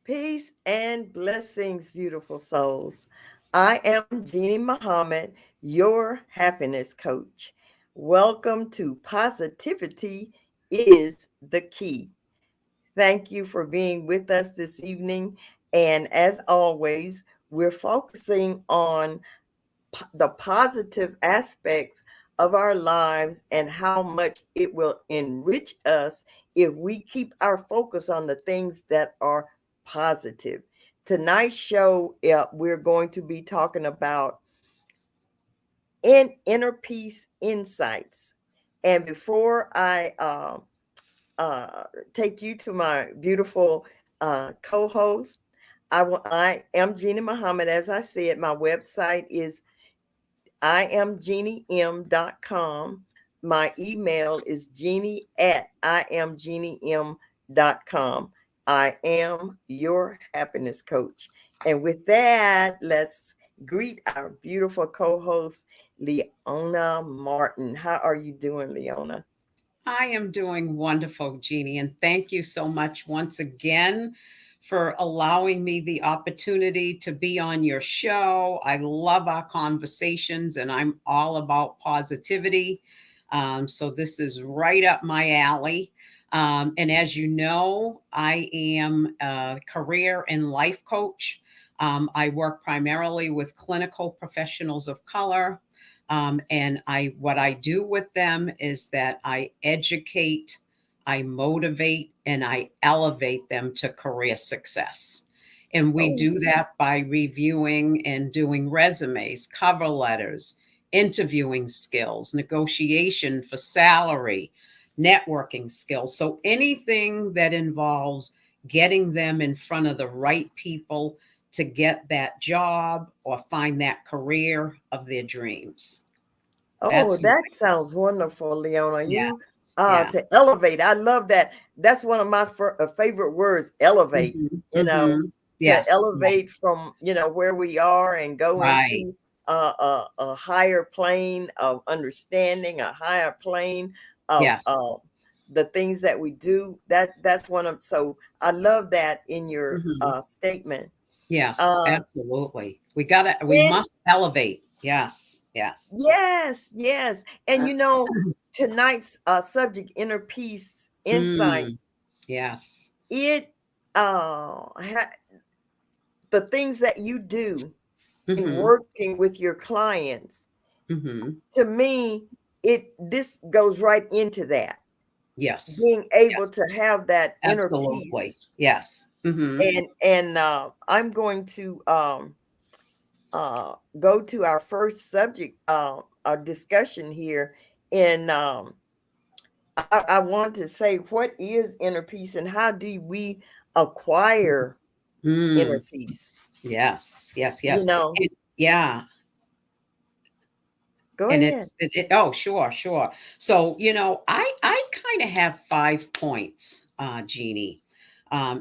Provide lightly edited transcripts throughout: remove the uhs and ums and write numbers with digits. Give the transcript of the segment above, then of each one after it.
Peace and blessings, beautiful souls. I am Jeannie Muhammad, your happiness coach. Welcome to Positivity is the Key. Thank you for being with us this evening. And as always, we're focusing on the positive aspects of our lives and how much it will enrich us if we keep our focus on the things that are positive. Tonight's show, we're going to be talking about inner peace insights. And before I uh, take you to my beautiful co-host, I am Jeannie Muhammad. As I said, my website is iamjeaniem.com. My email is jeannie at iamjeaniem.com. I am your happiness coach. And with that, let's greet our beautiful co-host, Leona Martin. How are you doing, Leona? I am doing wonderful, Jeannie, and thank you so much once again for allowing me the opportunity to be on your show. I love our conversations, and I'm all about positivity. So this is right up my alley. And as you know, I am a career and life coach. I work primarily with clinical professionals of color, and what I do with them is that I educate, I motivate, and I elevate them to career success. And we Oh, do that by reviewing and doing resumes, cover letters, interviewing skills, negotiation for salary, networking skills. So anything that involves getting them in front of the right people to get that job or find that career of their dreams. oh, That's who that sounds wonderful, Leona. You yes, yeah. to elevate. I love that. That's one of my favorite words, elevate. Mhm, You know, mhm. to Yes, yes, elevate from where we are and go right. into a higher plane of understanding, a higher plane of Yes. the things that we do. That's one of so I love that in your Mhm. statement. Yes, Uh, absolutely. We and must elevate. Yes, yes. yes, yes. And Uh, tonight's subject, inner peace mm, insights, yes. it the things that you do in Mhm, working with your clients, mhm. to me, this goes right into that. Yes, Being able yes, to have that inner peace. absolutely. Yes. Mhm. And I'm going to go to our first subject our discussion here. And I want to say, what is inner peace and how do we acquire inner Mm, peace? yes, yes, You yes. know, Yeah, go and ahead. oh, sure, sure. So, I kind of have 5 points, Jeannie,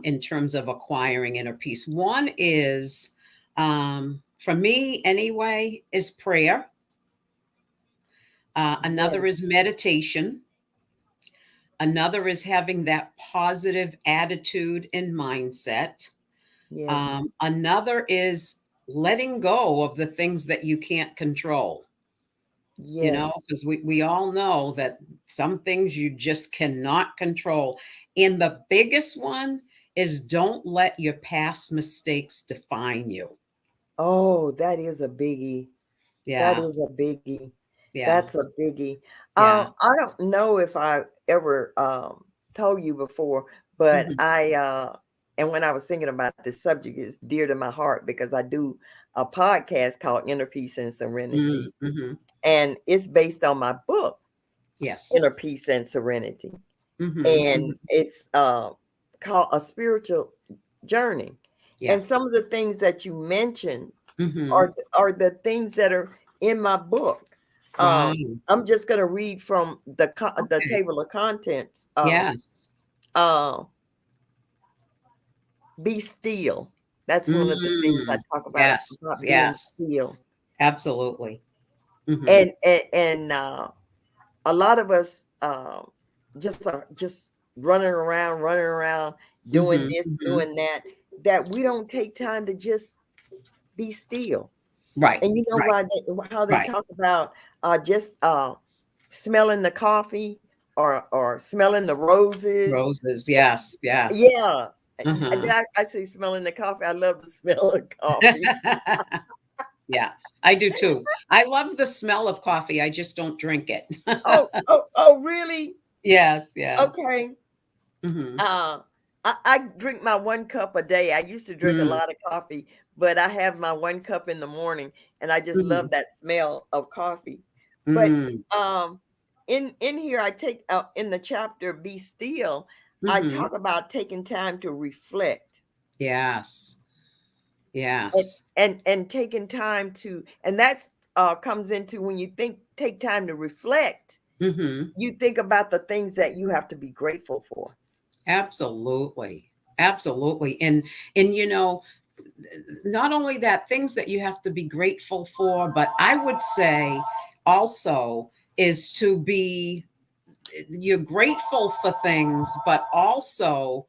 in terms of acquiring inner peace. One is, for me anyway, is prayer. Another Yes, is meditation. Another is having that positive attitude and mindset. yes, Another is letting go of the things that you can't control. yes. Because we all know that some things you just cannot control. And the biggest one is don't let your past mistakes define you. Oh, that is a biggie. That Yeah, is a biggie. yeah, That's a biggie. yeah. I don't know if I ever told you before, but Hmm. and when I was thinking about this subject, it's dear to my heart because I do a podcast called Inner Peace and Serenity, Mm-hmm. and it's based on my book, Yes. Inner Peace and Serenity. Mm-hmm. And Hmm. it's called A Spiritual Journey. Yeah. And some of the things that you mentioned Mm-hmm. are the things that are in my book. Wow. I'm just going to read from the Okay. table of contents. Yes. Uh, be still. That's one of the things I Mm. talk Yes. about being Yes. still. Absolutely. Mm-hmm. And a lot of us just running around, doing Mm-hmm. this, Mm-hmm. doing that. that we don't take time to just be still. Right. And you know Right. how they Right. talk about just smelling the coffee or smelling the roses. Roses. Yes. Yes. Yeah. Uh-huh. I say smelling the coffee. I love the smell of coffee. Yeah, I do too. I love the smell of coffee. I just don't drink it. Oh, really? Yes. Yes. Okay. Hmm. Uh, I drink my 1 cup a day. I used to drink a Mm, lot of coffee, but I have my 1 cup in the morning, and I just love mhm, that smell of coffee. But mm, um, in here, I take in the chapter "Be Still." I mhm. talk about taking time to reflect Yes. and Yes. and taking time to, and that's comes into when you take time to reflect. Mhm. You think about the things that you have to be grateful for. Absolutely. Absolutely. And not only that, things that you have to be grateful for, but I would say also is to be you're grateful for things, but also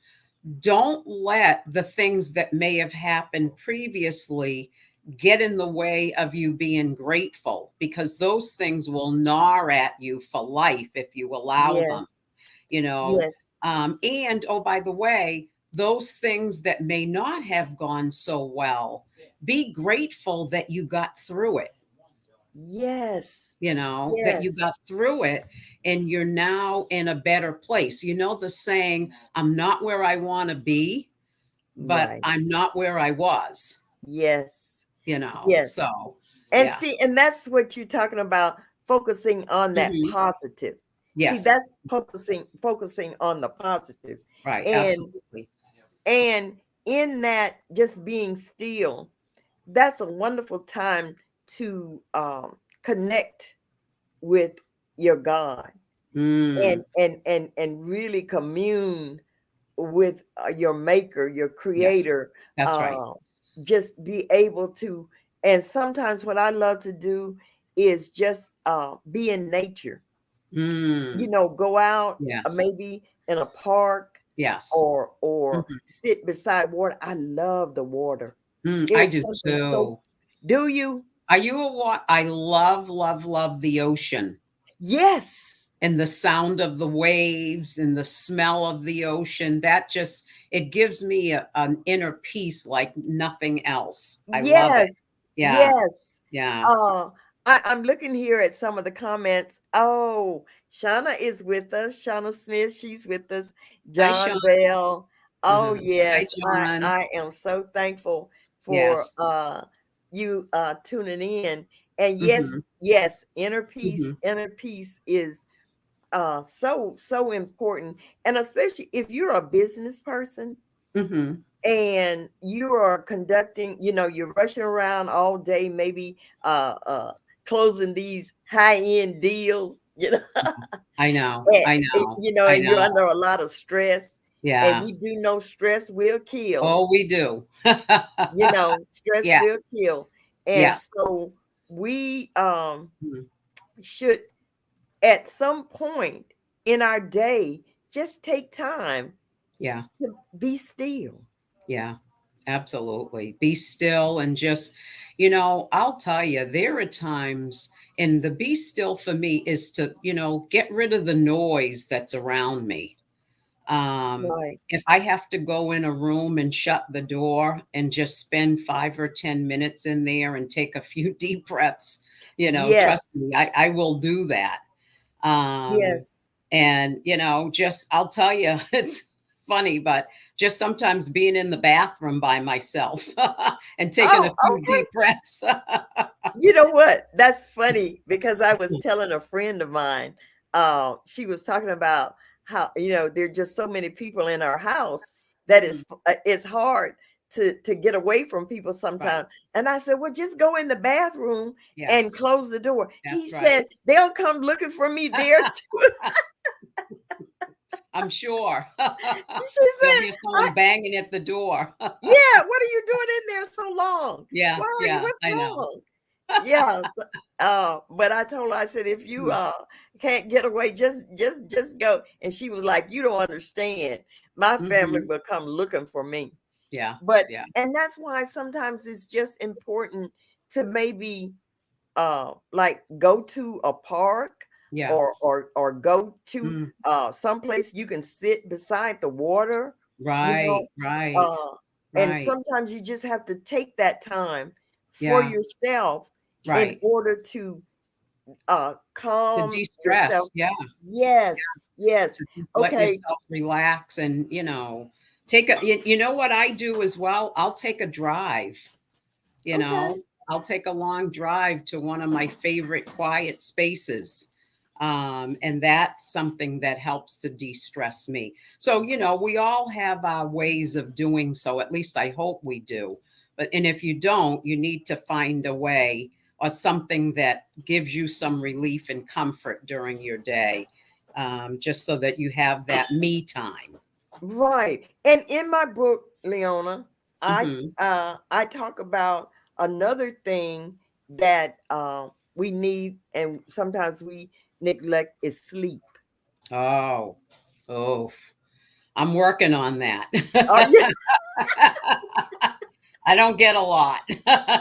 don't let the things that may have happened previously get in the way of you being grateful, because those things will gnaw at you for life if you allow them, Yes, you know. yes, And oh, by the way, those things that may not have gone so well, be grateful that you got through it, yes, that you yes. got through it, and you're now in a better place. You know the saying, I'm not where I want to be, but Right. I'm not where I was, Yes. Yes. so And yeah. see, and that's what you're talking about, focusing on that Hmm. positive. See, Yes. that's focusing on the positive. Right. And Absolutely. and in that just being still, that's a wonderful time to connect with your God Mm, and really commune with your maker, your yes, creator. that's right. uh, just be able to, and sometimes what I love to do is just be in nature, Mm, go out yes. maybe in a park Yes. or Mhm. sit beside water. I love the water. I It's do something so. too. Do you? Are you a what? I love, love, love the ocean, Yes, and the sound of the waves and the smell of the ocean. That just, it gives me an inner peace like nothing else. I love it. yes, Yeah. yes. Yeah. uh I'm looking here at some of the comments. Oh, Shauna is with us. Shauna Smith, she's with us. Hi, Sean. John Bell. Oh Mhm. Hi, yes, John. I am so thankful for Yes. you tuning in. And yes, Mhm. yes, Mhm. inner peace is so important. And especially if you're a business person Mhm. and you are conducting, you're rushing around all day, maybe closing these high-end deals, I know. I know. I and you're know. under a lot of stress. And Yeah. we do know stress will kill. Oh, we do. Stress Yeah. will kill. And Yeah. so we Mhm. should, at some point in our day, just take time Yeah. to be still. Yeah. Absolutely. Be still and just, I'll tell you, there are times, and the be still for me is to, get rid of the noise that's around me. Right. If I have to go in a room and shut the door and just spend 5 or 10 minutes in there and take a few deep breaths, trust Yes. me, I will do that. Um, Yes. and just, I'll tell you, it's funny, but just sometimes being in the bathroom by myself and taking a Oh, few okay. deep breaths. You know what? That's funny because I was telling a friend of mine, she was talking about how, there are just so many people in our house that Mhm. it's hard to get away from people Right. sometimes. And I said, well, just go in the bathroom and Yes, close the door. He that's right. said, they'll come looking for me there too. I'm sure. She You'll said, hear someone banging at the door. yeah, what are you doing in there so long? Yeah, Why are you, yeah, what's I know. wrong? Yes. But I told her, I said, if you Mhm, can't get away, just go. And she was like, you don't understand. My family mhm. will come looking for me. Yeah. But Yeah. and that's why sometimes it's just important to maybe like go to a park, Yeah. or go to Mm. someplace you can sit beside the water, you know. Right. Right. uh and Right. sometimes you just have to take that time for Yeah. yourself in Right. order to To calm yourself. de-stress. Yeah. Yes, yes. To just let Okay, yourself relax and, take you know what I do as well? I'll take a drive, you know, okay. I'll take a long drive to one of my favorite quiet spaces. And that's something that helps to de-stress me. So, we all have our ways of doing so. At least I hope we do. And if you don't, you need to find a way or something that gives you some relief and comfort during your day, just so that you have that me time. Right. And in my book, Leona, Hmm. I talk about another thing that we need and sometimes we neglect is sleep. Oh, oh, I'm working on that. Yeah. I don't get a lot.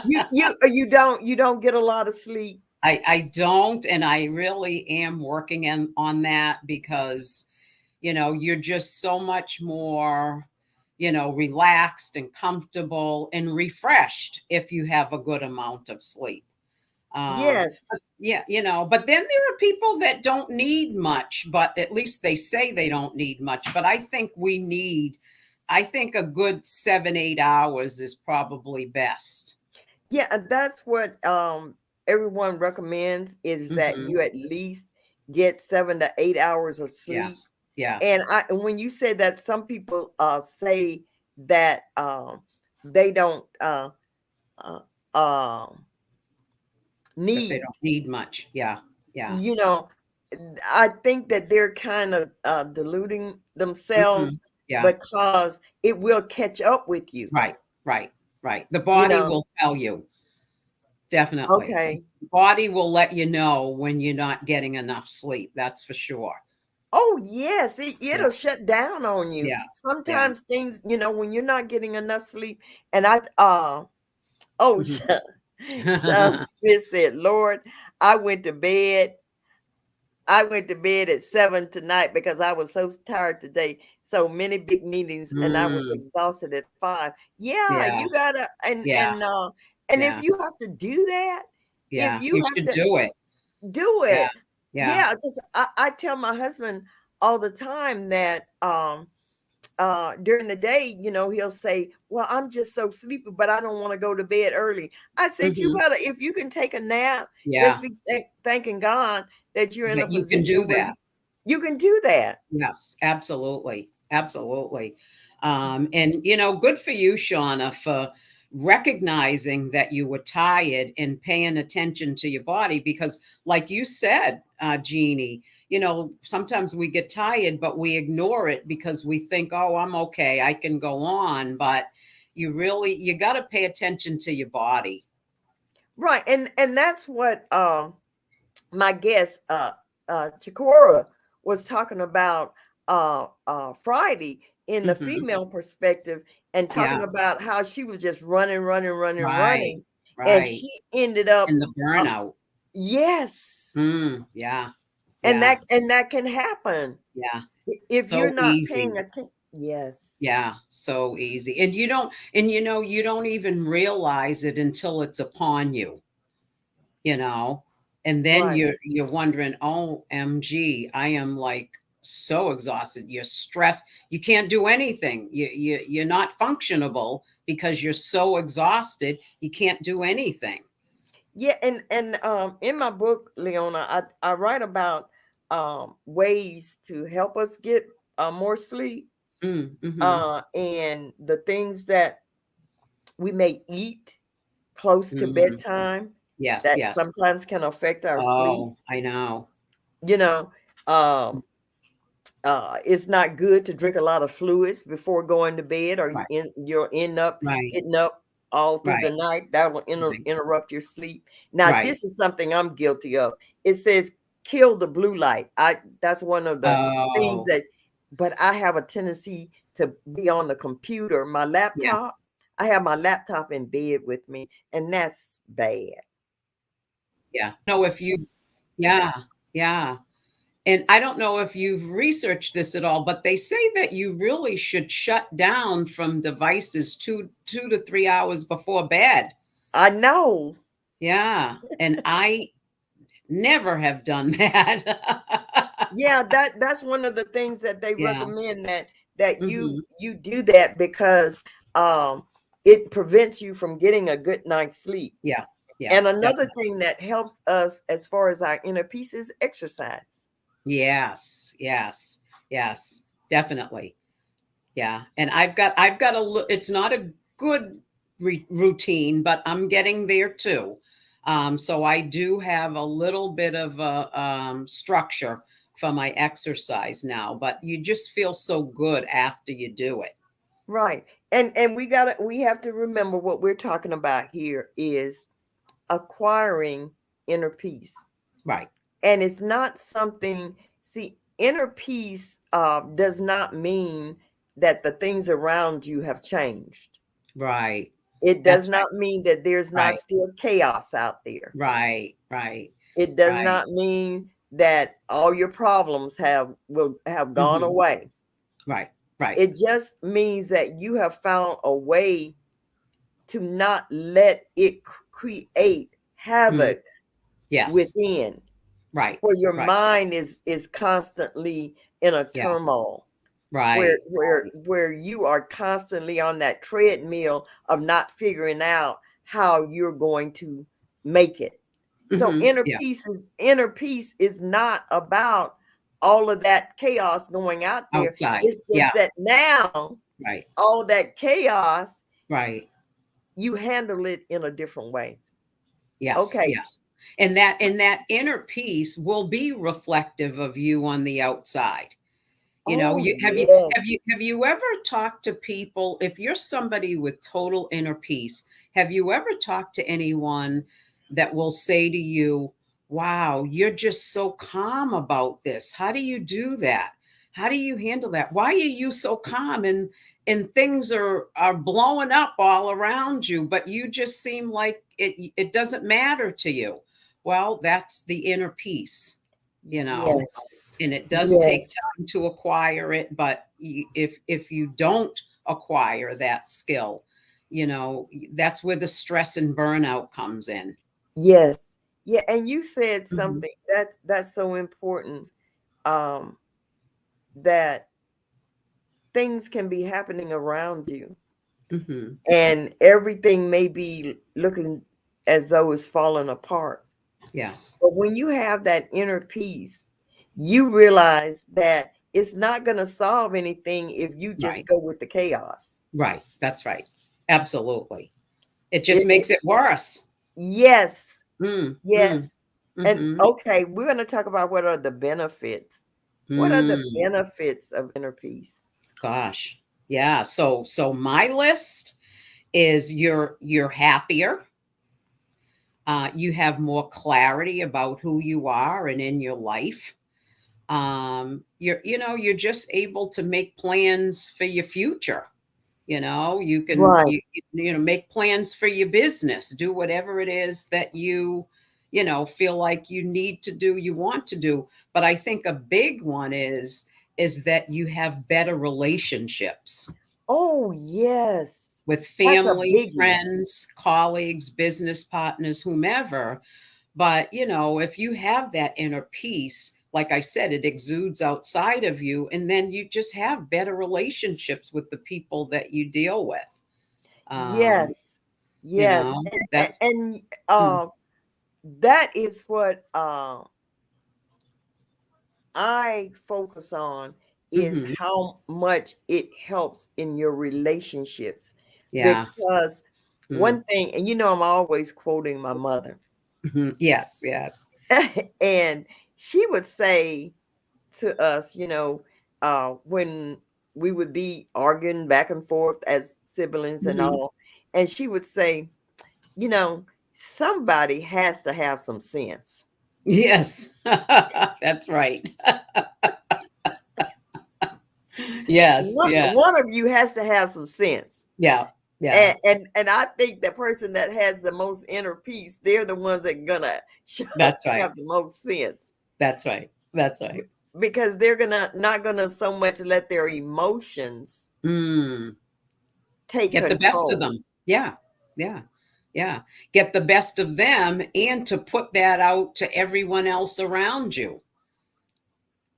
You don't get a lot of sleep. I don't, and I really am working on that because, you're just so much more, relaxed and comfortable and refreshed if you have a good amount of sleep. Yes. Yeah, but then there are people that don't need much, but at least they say they don't need much. But I think a good 7, 8 hours is probably best. Yeah, and that's what everyone recommends is that Hmm. you at least get 7 to 8 hours of sleep. Yes. And Yes. when you said that, some people say that they don't uh, uh, That they need, don't need much. Yeah. Yeah. you know, I think that they're kind of deluding Hmm. themselves Yeah. because it will catch up with you, Right. Right. Right. The you body know. will tell you, definitely. Okay. The body will let you know when you're not getting enough sleep. That's for sure. Oh yes, Yeah. it'll shut down on you. Yeah. Yeah. Sometimes things, when you're not getting enough sleep, and oh, Mhm. sis said, Lord, I went to bed. I went to bed at 7 tonight because I was so tired today. So many big meetings, and I was Mm, exhausted at 5. Yeah, yeah. you gotta, Yeah. and if Yeah. you have to do that, if Yeah. you You have should to do it. do Yeah. it, Yeah. yeah, because I tell my husband all the time that during the day, he'll say, well, I'm just so sleepy, but I don't want to go to bed early. I said, you Mhm. better, if you can take a nap, Yeah. just be thanking God that you're in That a you can do position where that. you can do that. Yes, absolutely. Absolutely. And, good for you, Shauna, for recognizing that you were tired and paying attention to your body. Because, like you said, Jeannie, sometimes we get tired, but we ignore it because we think, oh, I'm okay, I can go on. But you got to pay attention to your body. Right. And that's what my guest Chikora was talking about Friday in the Hmm. female perspective, and Yeah. talking about how she was just running, running, running, Right. running, and Right. she ended up And the burnout. yes. Yeah. And Yeah. that can happen Yeah. if you're So not paying easy. attention. Yes. Yeah, so easy. And you don't even realize it until it's upon you, you know. And then Right. you're wondering, OMG, I am like so exhausted. You're stressed. You can't do anything. You're not functionable because you're so exhausted. You can't do anything. Yeah, and in my book, Leona, I write about ways to help us get more sleep, Mm-hmm. and the things that we may eat close to Mm. bedtime Yes, that yes. sometimes can affect our sleep. Oh, I know. You know, um, it's not good to drink a lot of fluids before going to bed, or Right, you'll end up right, getting up all through the right, night. That will right, interrupt your sleep. Now, right. this is something I'm guilty of. It says kill the blue light. That's one of the things Oh, that, but I have a tendency to be on the computer, my Yeah. laptop. I have my laptop in bed with me, and that's bad. Yeah. No, if you, yeah, yeah. And I don't know if you've researched this at all, but they say that you really should shut down from devices 2 to 3 hours before bed. I know. Yeah. And I never have done that. Yeah, that's one of the things that they Yeah. recommend, that you Hmm. you do that because um it prevents you from getting a good night's sleep. Yeah. Yeah. And another Definitely. thing that helps us as far as our inner peace is exercise. Yes. Yes. Yes. Definitely. Yeah. And I've got it's not a good routine, but I'm getting there too. So I do have a little bit of a structure for my exercise now, but you just feel so good after you do it. Right. And we have to remember what we're talking about here is acquiring inner peace. Right. And it's not something, see, inner peace does not mean that the things around you have changed. Right. It does That's right. not mean that there's not Right. still chaos out there. Right. Right. It does Right. not mean that all your problems will have gone Hmm. away. Right. Right. It just means that you have found a way to not let it create Mm. havoc Yes. within, Right. where your Right. mind is constantly in a Yeah. turmoil, where Right. where where you are constantly on that treadmill of not figuring out how you're going to make it. So Hmm. Yeah. inner peace is not about all of that chaos going out there. Outside. It's Yeah. just that now Right. all that chaos, Right. you handle it in a different way. Yes, Okay. yes. And that inner peace will be reflective of you on the outside. You know, Oh, you yes. have you ever talked to people, if you're somebody with total inner peace, have you ever talked to anyone that will say to you, "Wow, you're just so calm about this. How do you do that? How do you handle that? Why are you so calm and things are blowing up all around you, but you just seem like it doesn't matter to you." Well, that's the inner peace, you know, Yes. and it does take Yes. time to acquire it, but if you don't acquire that skill, you know, that's where the stress and burnout comes in. Yes. Yeah, and you said Mhm. something that's so important, um that things can be happening around you Mhm. and everything may be looking as though it's falling apart. Yes. But when you have that inner peace, you realize that it's not going to solve anything if you just Right. go with the chaos. Right. That's right. Absolutely. It just It makes it worse. Yes. Mm, mm, Yes. And mhm. okay, we're going to talk about what are the benefits. What are the Mm, benefits of inner peace? gosh. Yeah. So my list is you're happier. You have more clarity about who you are and in your life. You're just able to make plans for your future. You know, you can Right. make plans for your business, do whatever it is that you feel like you need to do, you want to do. But I think a big one is that you have better relationships Oh, yes. with That's a family, biggie. friends, colleagues, business partners, whomever. But, if you have that inner peace, like I said, it exudes outside of you, and then you just have better relationships with the people that you deal with. Um, Yes. Yes. that's And mm, that is what I focus on, is mhm, how much it helps in your relationships. yeah. Because Mm, one thing, and I'm always quoting my mother, mhm, yes, yes. and she would say to us, when we would be arguing back and forth as siblings and Mhm, all, and she would say, you know, somebody has to have some sense. yes. That's right. Yes, one, yeah, one of you has to have some sense. yeah, yeah. And I think the person that has the most inner peace, they're the ones that gonna That's right. have the most sense, That's right. That's right. because they're gonna not gonna so much let their emotions Mm. take Get the best of control. them. Yeah. Yeah. Yeah. Get the best of them and to put that out to everyone else around you,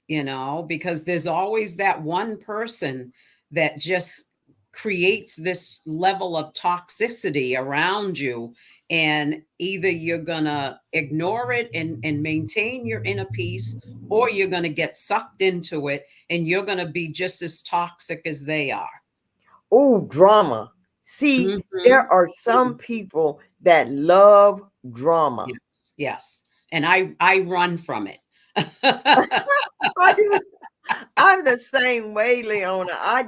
because there's always that one person that just creates this level of toxicity around you. And either you're going to ignore it and maintain your inner peace, or you're going to get sucked into it and you're going to be just as toxic as they are. Oh, drama. See, there Hmm. are some people that love drama. Yes, yes. And I run from it. I do. I'm the same way, Leona. Yeah,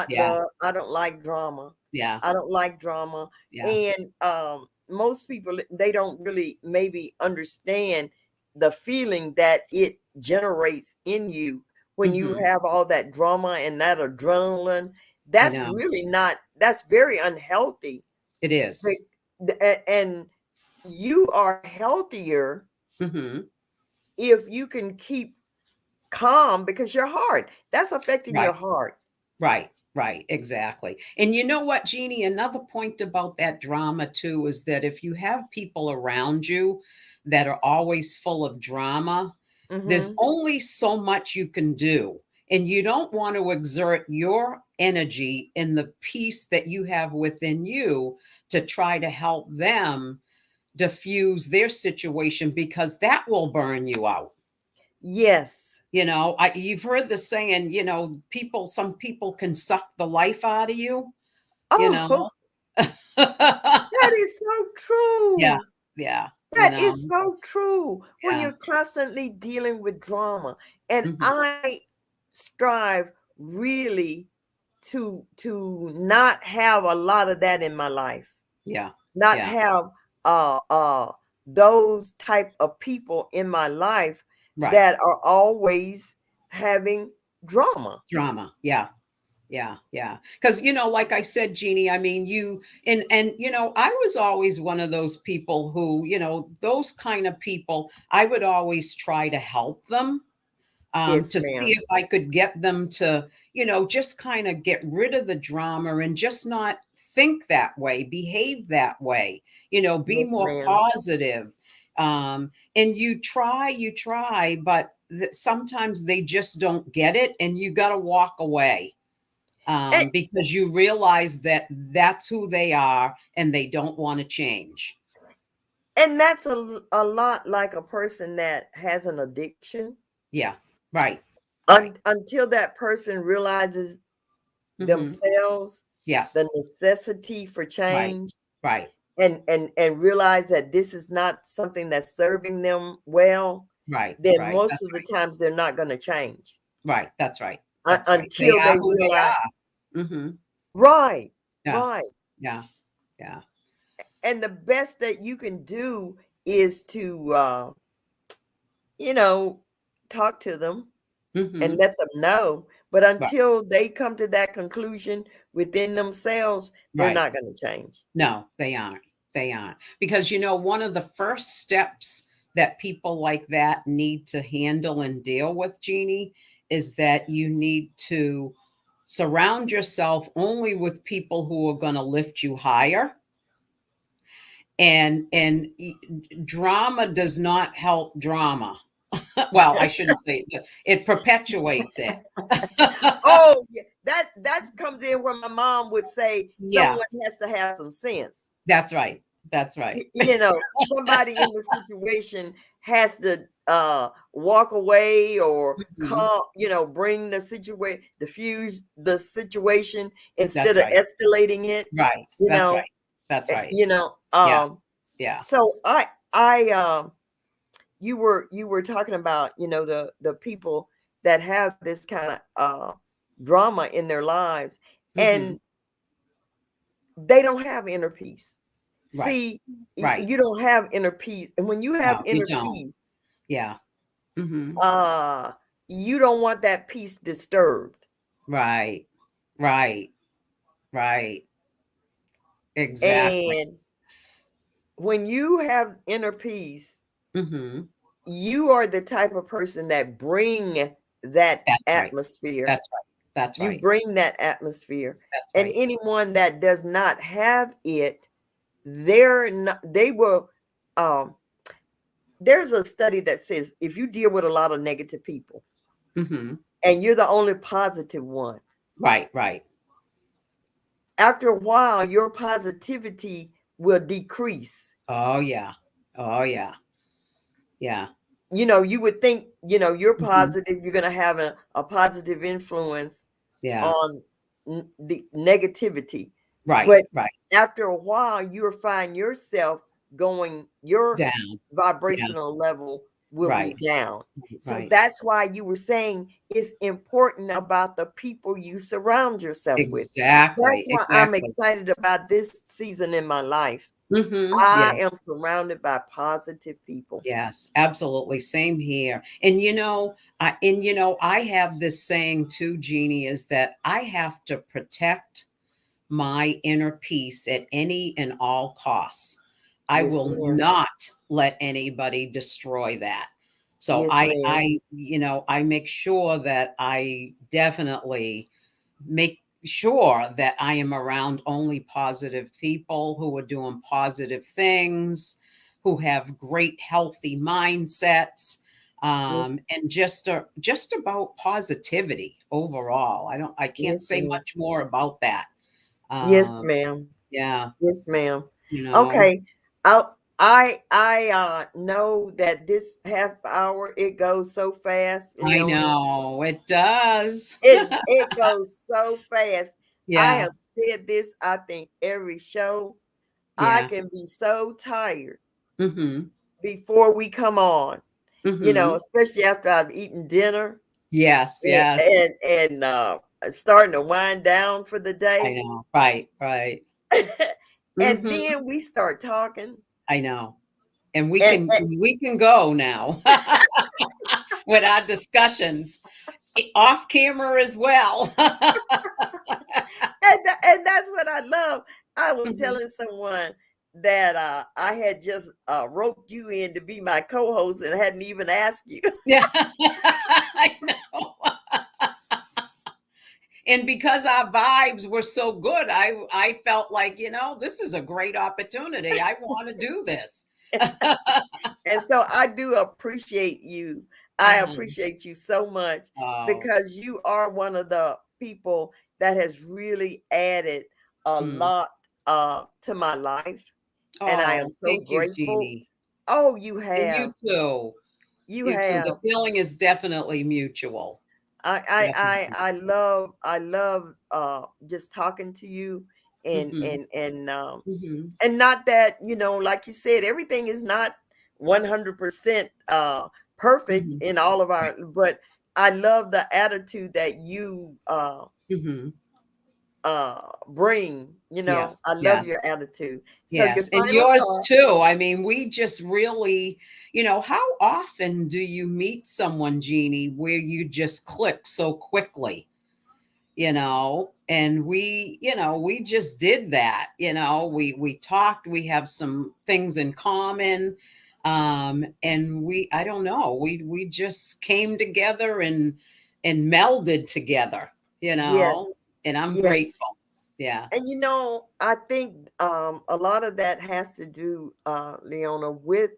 yeah, I don't like drama. yeah, I don't like drama. yeah. And most people, they don't really maybe understand the feeling that it generates in you when you Hmm. have all that drama and that adrenaline. I That's know. really not, that's very unhealthy. It is. And you are healthier Hmm. if you can keep calm, because your heart, that's affecting your Right, heart. right, right, exactly. And you know what, Jeannie? Another point about that drama too is that if you have people around you that are always full of drama, there's Hmm. only so much you can do. And you don't want to exert your energy in the peace that you have within you to try to help them diffuse their situation, because that will burn you out. Yes. You've heard the saying, some people can suck the life out of you, you know. Oh, that is so Yeah, true. yeah, That is so true. When yeah. you're constantly dealing with drama. And Hmm. I strive really to not have a lot of that in my life. Yeah, Not yeah, have those type of people in my life right. that are always having drama. Drama. Yeah, yeah, yeah. Because like I said, Jeannie, I mean, and I was always one of those people who, those kind of people, I would always try to help them, Yes, to see ma'am. if I could get them to, just kind of get rid of the drama and just not think that way, behave that way, be Yes, more ma'am. positive. And you try, but sometimes they just don't get it, and you got to walk away, And, because you realize that that's who they are and they don't want to change. and that's a lot like a person that has an addiction. Yeah, right, right. Until that person realizes Hmm. themselves the Yes, necessity for right, change, right, and realize that this is not something that's serving them well, right, then right. most That's of the times they're not going to change right. That's right. That's right. They until are they who they realize. are. Hmm. Right, Yeah, right. yeah, yeah. And the best that you can do is to you know talk to them and Hmm. let them know. But Right, until they come to that conclusion within themselves, they're right. not going to change. No, they aren't. They aren't. Because, one of the first steps that people like that need to handle and deal with, Jeannie, is that you need to surround yourself only with people who are going to lift you higher. And drama does not help drama. Well, I shouldn't say it perpetuates it. Oh, yeah, that comes in where my mom would say Yeah, someone has to have some sense. that's right. That's right. Somebody in the situation has to walk away or Mhm. bring the situation, diffuse the situation instead That's of right. escalating it. Right. You That's know, right. That's right. you know. Yeah. Yeah. So I you were talking about the people that have this kind of drama in their lives, Hmm. and they don't have inner peace. Right. See, Right. you don't have inner peace, and when you have No, you inner don't. peace, Yeah. Hmm. uh you don't want that peace disturbed. Right. Right. Right. Exactly. And when you have inner peace, Mhm. you are the type of person that bring that That's right. atmosphere. That's right. That's You right. bring that atmosphere. That's And right. anyone that does not have it, they're not, they will um there's a study that says if you deal with a lot of negative people Mhm. and you're the only positive one, Right, right. after a while your positivity will decrease. Oh, yeah. Oh, yeah. Yeah. You would think, you're Mhm. positive, you're going to have a positive influence Yeah. on the negativity. Right, But right. after a while, you'll find yourself going, your Down. Yeah. vibrational level will be Right. down. Right, So right. that's why you were saying it's important about the people you surround yourself with. That's Exactly, why I'm exactly. excited about this season in my life. Mhm. I Yeah. am surrounded by positive people. Yes, absolutely. Same here. I have this saying too, Jeannie, is that I have to protect my inner peace at any and all costs. I Yes, will ma'am. not let anybody destroy that. So Yes, ma'am. I make sure that I definitely make sure that I am around only positive people who are doing positive things, who have great healthy mindsets, Yes, and just about positivity overall. I can't yes, say ma'am. much more about that. Yes, Um, ma'am. yeah, Yes, ma'am. you know, Okay. I know that this half hour it goes so fast, I Leona. know it does. It goes so fast. I Yeah, have said this, I think, every show. I yeah. can be so tired Mm-hmm. before we come on, Mm-hmm. especially after I've eaten dinner Yes, and yes. starting to wind down for the I day. know. Right, right. And Mm-hmm. then we start talking. I know. And And, we can go now with our discussions off camera as well. and that's what I love. I was Mhm. telling someone that I had just roped you in to be my co-host and hadn't even asked you. Yeah, I know. And because our vibes were so good, I felt like, this is a great opportunity. I want to do this. And so I do appreciate you. I Uh-huh. appreciate you so much Oh, because you are one of the people that has really added a mm. lot to my life. And I am Oh, so thank you, grateful. Jeannie. Oh, you And you have. too. You You too. The have. feeling is definitely mutual. I I Definitely. I love just talking to you and Hmm. and and um Hmm. and not that, like you said, everything is not 100% perfect Hmm. in all of Right. our, but I love the attitude that you Hmm. bring, Yes. I love your Yes. attitude. So your Yes. And final yours thought. too. I mean, we just really, how often do you meet someone, Jeannie, where you just click so quickly? And we just did that. We talked, we have some things in common. And I don't know, we just came together and melded together, Yes, and I'm yes. grateful. Yeah. And I think a lot of that has to do, Leona, with,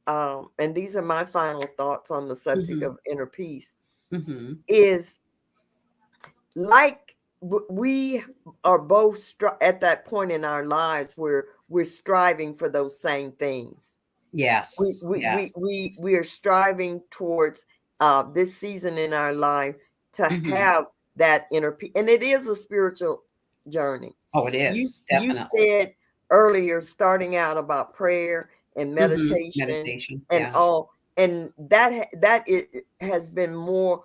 and these are my final thoughts on the subject Hmm. of inner peace, Hmm. is like we are both at that point in our lives where we're striving for those same things. We Yes, we we yes. we, we are striving towards this season in our life to Hmm. have that inner peace, and it is a spiritual journey. Oh, it You is you definitely. said earlier, starting out about prayer and Hmm. meditation Meditation. and Yeah. all, and that it has been more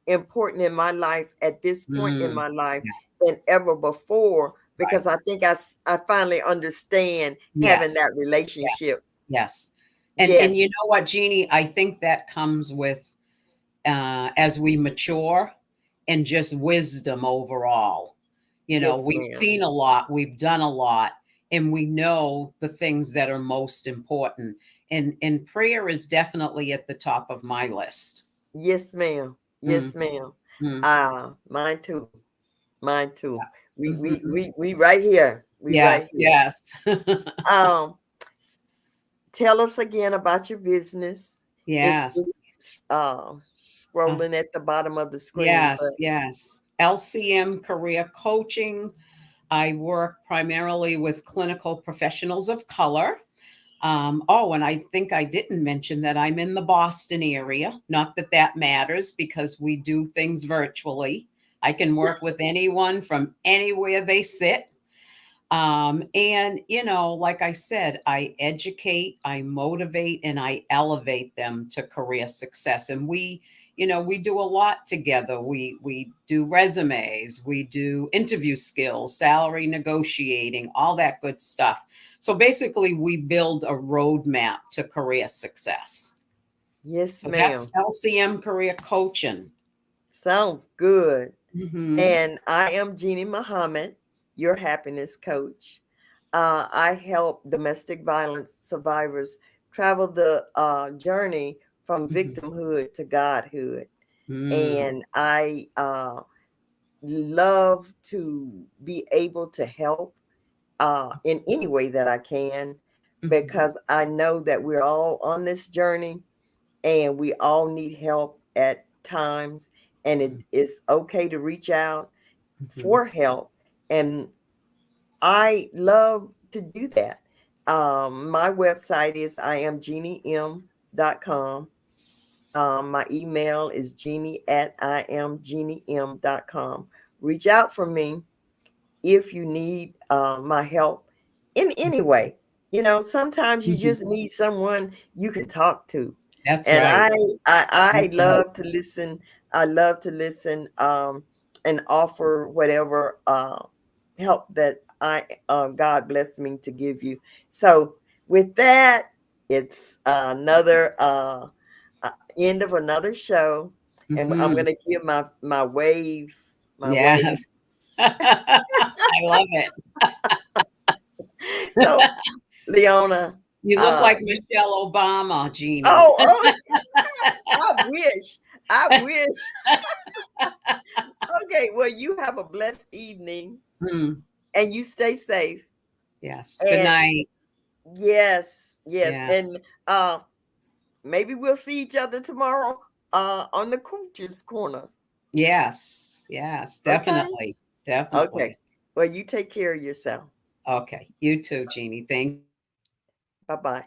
important in my life at this point in Mm. my life Yeah. than ever before, because Right. I think I finally understand having Yes. that relationship. Yes. Yes. And you Yes, know what, Jeannie? I think that comes with as we mature, and just wisdom overall. Yes, We've ma'am. seen a lot, we've done a lot, and we know the things that are most important. And prayer is definitely at the top of my list. Yes, ma'am. Mm, Yes, ma'am. mm, Mine too. Mine too. mhm. We right here. We right Yes, here. yes. Um, Tell us again about your business. Yes. It's Uh, scrolling at the bottom of the screen, yes, but yes. LCM Career Coaching. I work primarily with clinical professionals of color. Oh, and I think I didn't mention that I'm in the Boston area. Not that that matters because we do things virtually. I can work with anyone from anywhere they sit. And, like I said, I educate, I motivate, and I elevate them to career success. And we do a lot together. We do resumes, we do interview skills, salary negotiating, all that good stuff. So basically, we build a roadmap to career success. yes, So that's ma'am. LCM career coaching. Sounds good. Hmm. And I am Jeannie Muhammad, your happiness coach. I help domestic violence survivors travel the journey from Hmm. victimhood to godhood. Mm. And I love to be able to help in any way that I can Hmm. because I know that we're all on this journey and we all need help at times. And it is okay to reach out Hmm. for help. And I love to do that. My website is iamjeaniem.com. My email is jeannie at iamjeaniem.com. Reach out for me if you need my help in any way. Sometimes you Hmm. just need someone you can talk to. That's And right. I That's right. love to listen. I love to listen and offer whatever help that I God bless me to give you. So with that, it's another end of another show, and I'm Hmm. gonna give my wave, my wave. Yes. I love it. So, Leona, You look uh, like Michelle Obama, Jeannie. oh, I wish, I wish. Okay, well, you have a blessed evening, Mm, and you stay safe. yes. Good And night. yes, yes, Yes. and uh, maybe we'll see each other tomorrow, on the Cooch's Corner. Yes. Yes. Okay, Definitely. okay. Definitely. Well, you take care of yourself. Okay. You too, Jeannie. Thank you. Bye bye.